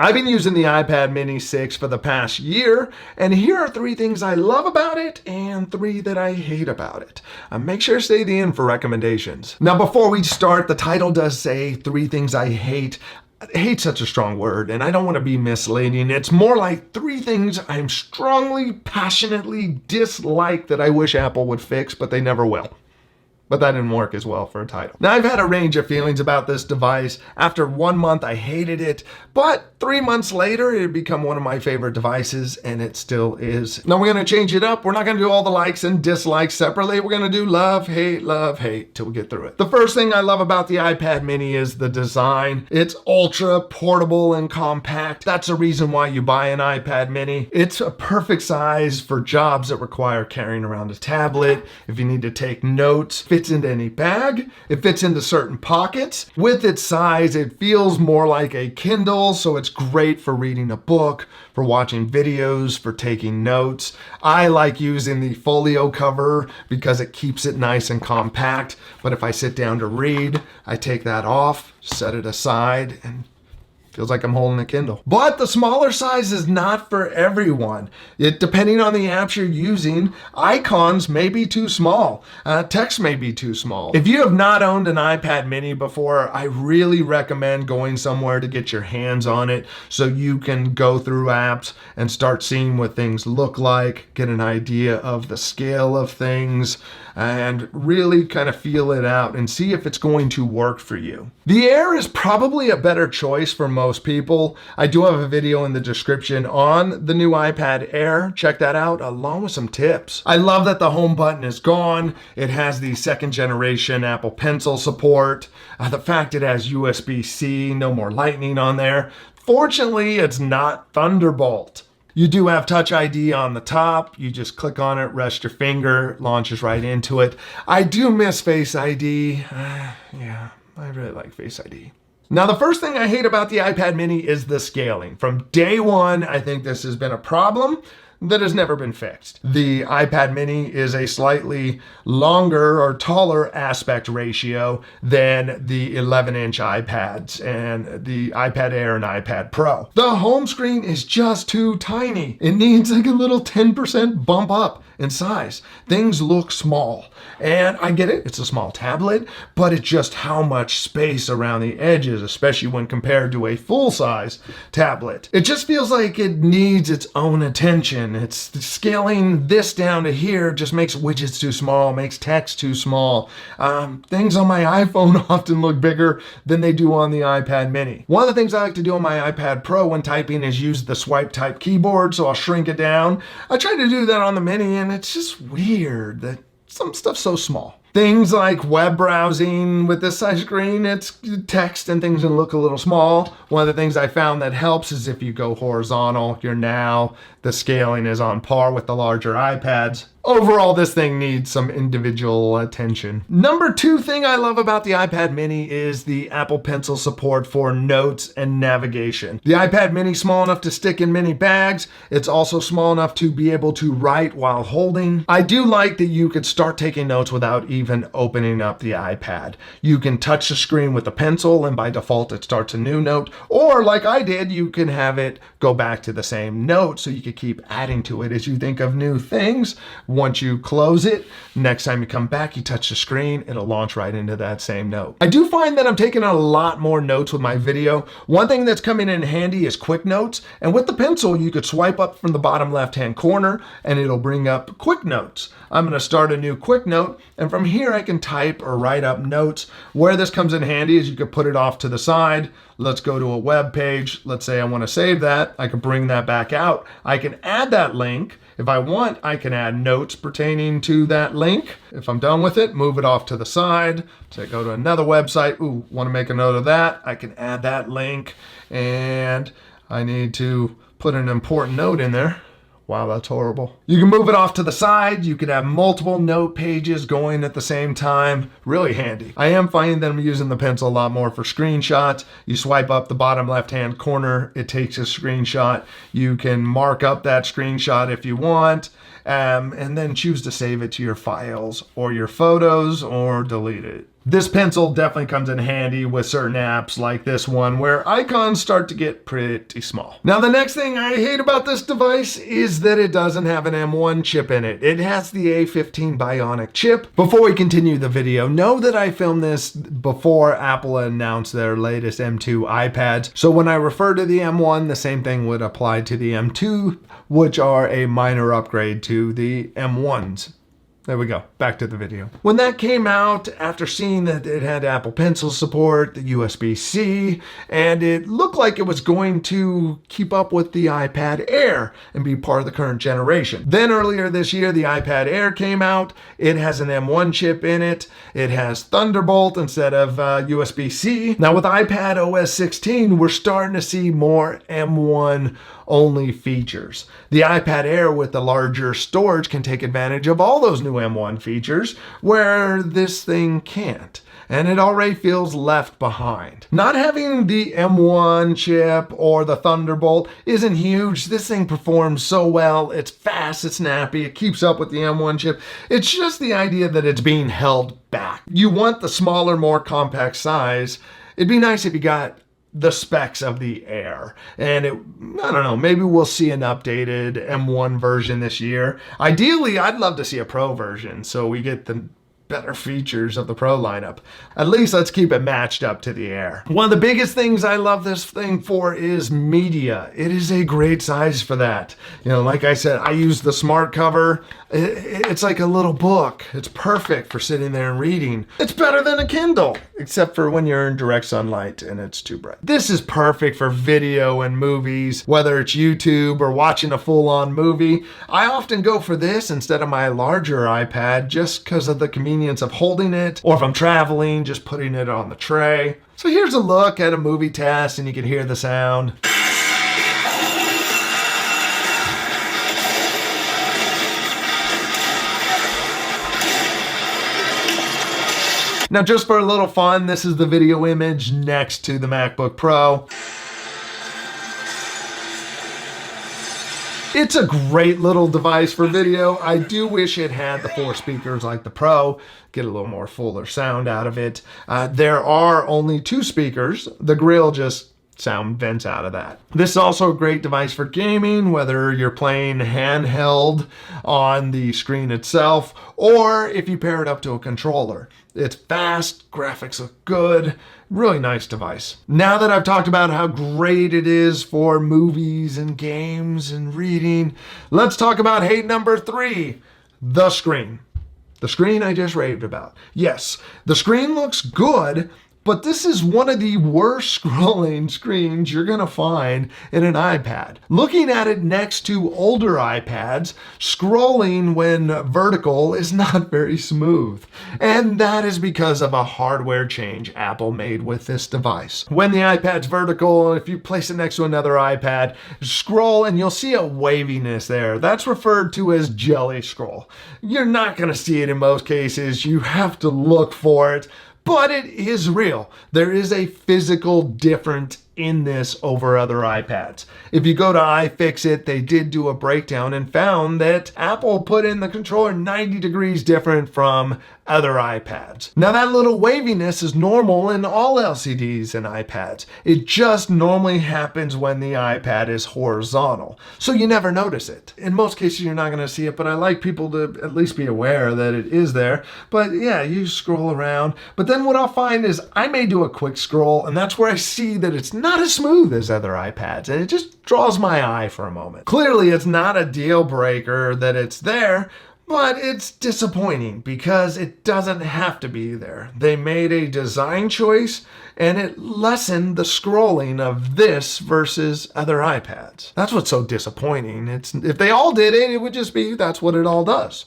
I've been using the iPad mini 6 for the past year, and here are 3 things I love about it and 3 that I hate about it. Make sure to stay to the end for recommendations. Now, before we start, the title does say 3 things I hate. Hate's such a strong word, and I don't want to be misleading. It's more like 3 things I'm strongly, passionately dislike that I wish Apple would fix, but they never will. But that didn't work as well for a title. Now, I've had a range of feelings about this device. After 1 month, I hated it, but 3 months later, it had become one of my favorite devices, and it still is. Now, we're gonna change it up. We're not gonna do all the likes and dislikes separately. We're gonna do love, hate, till we get through it. The first thing I love about the iPad mini is the design. It's ultra portable and compact. That's the reason why you buy an iPad mini. It's a perfect size for jobs that require carrying around a tablet. If you need to take notes, fits into any bag. It fits into certain pockets. With its size, it feels more like a Kindle, so it's great for reading a book, for watching videos, for taking notes. I like using the folio cover because it keeps it nice and compact, but if I sit down to read, I take that off, set it aside, and feels like I'm holding a Kindle. But the smaller size is not for everyone. Depending on the apps you're using, icons may be too small. Text may be too small. If you have not owned an iPad mini before, I really recommend going somewhere to get your hands on it so you can go through apps and start seeing what things look like, get an idea of the scale of things, and really kind of feel it out and see if it's going to work for you. The Air is probably a better choice for most people. I do have a video in the description on the new iPad Air. Check that out, along with some tips. I love that the home button is gone. It has the 2nd generation Apple Pencil support. The fact it has USB-C, no more Lightning on there. Fortunately, it's not Thunderbolt. You do have Touch ID on the top. You just click on it, rest your finger, launches right into it. I do miss Face ID. Yeah, I really like Face ID. Now, the first thing I hate about the iPad mini is the scaling. From day one, I think this has been a problem that has never been fixed. The iPad mini is a slightly longer or taller aspect ratio than the 11-inch iPads and the iPad Air and iPad Pro. The home screen is just too tiny. It needs like a little 10% bump up in size. Things look small. And I get it, it's a small tablet, but it's just how much space around the edges, especially when compared to a full-size tablet. It just feels like it needs its own attention. It's scaling this down to here just makes widgets too small, makes text too small. Things on my iPhone often look bigger than they do on the iPad mini. One of the things I like to do on my iPad Pro when typing is use the swipe type keyboard, so I'll shrink it down. I try to do that on the mini, and it's just weird that some stuff's so small. Things like web browsing with this size screen, it's text and things can look a little small. One of the things I found that helps is if you go horizontal, the scaling is on par with the larger iPads. Overall, this thing needs some individual attention. Number 2 thing I love about the iPad mini is the Apple Pencil support for notes and navigation. The iPad mini is small enough to stick in many bags. It's also small enough to be able to write while holding. I do like that you could start taking notes without even opening up the iPad. You can touch the screen with the pencil and by default it starts a new note. Or like I did, you can have it go back to the same note so you can keep adding to it as you think of new things. Once you close it, next time you come back, you touch the screen, it'll launch right into that same note. I do find that I'm taking a lot more notes with my video. One thing that's coming in handy is quick notes. And with the pencil, you could swipe up from the bottom left-hand corner and it'll bring up quick notes. I'm gonna start a new quick note, and from here I can type or write up notes. Where this comes in handy is you could put it off to the side. Let's go to a web page. Let's say I want to save that. I can bring that back out. I can add that link. If I want, I can add notes pertaining to that link. If I'm done with it, move it off to the side. So I go to another website. Ooh, want to make a note of that. I can add that link, and I need to put an important note in there. Wow, that's horrible. You can move it off to the side. You can have multiple note pages going at the same time. Really handy. I am finding that I'm using the pencil a lot more for screenshots. You swipe up the bottom left-hand corner, it takes a screenshot. You can mark up that screenshot if you want, and then choose to save it to your files or your photos or delete it. This pencil definitely comes in handy with certain apps like this one where icons start to get pretty small. Now the next thing I hate about this device is that it doesn't have an M1 chip in it. It has the A15 Bionic chip. Before we continue the video, know that I filmed this before Apple announced their latest M2 iPads. So when I refer to the M1, the same thing would apply to the M2, which are a minor upgrade to the M1s. There we go. Back to the video. When that came out, after seeing that it had Apple Pencil support, the USB-C, and it looked like it was going to keep up with the iPad Air and be part of the current generation. Then earlier this year, the iPad Air came out. It has an M1 chip in it. It has Thunderbolt instead of USB-C. Now with iPad OS 16, we're starting to see more M1 only features. The iPad Air with the larger storage can take advantage of all those new M1 features where this thing can't. And it already feels left behind. Not having the M1 chip or the Thunderbolt isn't huge. This thing performs so well. It's fast, it's snappy, it keeps up with the M1 chip. It's just the idea that it's being held back. You want the smaller, more compact size. It'd be nice if you got the specs of the Air. And I don't know, maybe we'll see an updated M1 version this year. Ideally, I'd love to see a Pro version so we get the better features of the Pro lineup. At least let's keep it matched up to the Air. One of the biggest things I love this thing for is media. It is a great size for that. You know, like I said, I use the smart cover. It's like a little book. It's perfect for sitting there and reading. It's better than a Kindle, except for when you're in direct sunlight and it's too bright. This is perfect for video and movies, whether it's YouTube or watching a full-on movie. I often go for this instead of my larger iPad just because of the convenience of holding it, or if I'm traveling, just putting it on the tray. So here's a look at a movie test and you can hear the sound. Now just for a little fun, this is the video image next to the MacBook Pro. It's a great little device for video. I do wish it had the 4 speakers like the Pro, get a little more fuller sound out of it. There are only 2 speakers. The grill just sound vents out of that. This is also a great device for gaming, whether you're playing handheld on the screen itself, or if you pair it up to a controller. It's fast, graphics look good, really nice device. Now that I've talked about how great it is for movies and games and reading, let's talk about hate number 3, the screen. The screen I just raved about. Yes, the screen looks good, but this is one of the worst scrolling screens you're gonna find in an iPad. Looking at it next to older iPads, scrolling when vertical is not very smooth. And that is because of a hardware change Apple made with this device. When the iPad's vertical, if you place it next to another iPad, scroll and you'll see a waviness there. That's referred to as jelly scroll. You're not gonna see it in most cases. You have to look for it. But it is real. There is a physical difference in this over other iPads. If you go to iFixit, they did do a breakdown and found that Apple put in the controller 90 degrees different from other iPads. Now that little waviness is normal in all LCDs and iPads. It just normally happens when the iPad is horizontal. So you never notice it. In most cases you're not going to see it, but I like people to at least be aware that it is there. But yeah, you scroll around. But then what I'll find is I may do a quick scroll and that's where I see that it's not as smooth as other iPads, and it just draws my eye for a moment. Clearly, it's not a deal breaker that it's there, but it's disappointing because it doesn't have to be there. They made a design choice, and it lessened the scrolling of this versus other iPads. That's what's so disappointing. If they all did it, it would just be that's what it all does.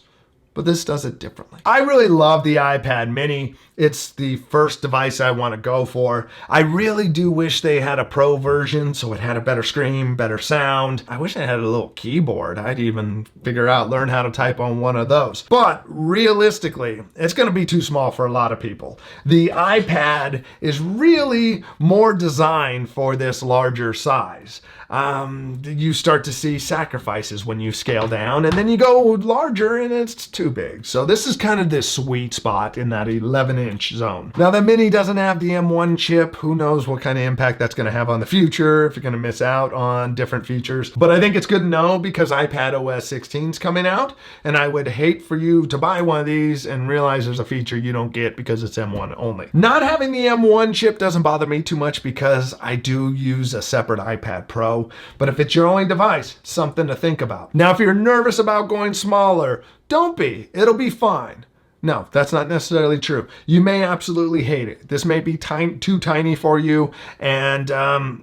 But this does it differently. I really love the iPad mini. It's the first device I want to go for. I really do wish they had a Pro version so it had a better screen, better sound. I wish it had a little keyboard. I'd even learn how to type on one of those. But realistically, it's going to be too small for a lot of people. The iPad is really more designed for this larger size. You start to see sacrifices when you scale down, and then you go larger and it's too too big. So this is kind of this sweet spot in that 11-inch zone. Now the Mini doesn't have the M1 chip. Who knows what kind of impact that's going to have on the future, if you're going to miss out on different features. But I think it's good to know because iPad OS 16 is coming out, and I would hate for you to buy one of these and realize there's a feature you don't get because it's M1 only. Not having the M1 chip doesn't bother me too much because I do use a separate iPad Pro, but if it's your only device, something to think about. Now, if you're nervous about going smaller, don't be. It'll be fine. No, that's not necessarily true. You may absolutely hate it. This may be too tiny for you, and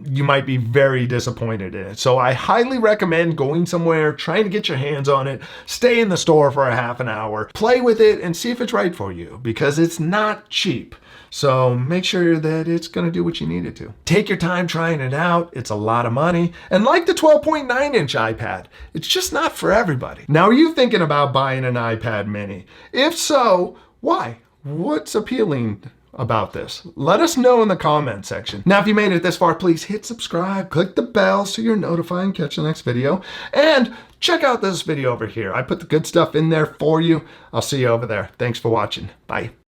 you might be very disappointed in it. So I highly recommend going somewhere, trying to get your hands on it, stay in the store for a half an hour, play with it, and see if it's right for you, because it's not cheap. So make sure that it's going to do what you need it to. Take your time trying it out. It's a lot of money. And like the 12.9-inch iPad, it's just not for everybody. Now, are you thinking about buying an iPad mini? If so, why? What's appealing about this? Let us know in the comment section. Now, if you made it this far, please hit subscribe, click the bell so you're notified and catch the next video. And check out this video over here. I put the good stuff in there for you. I'll see you over there. Thanks for watching. Bye.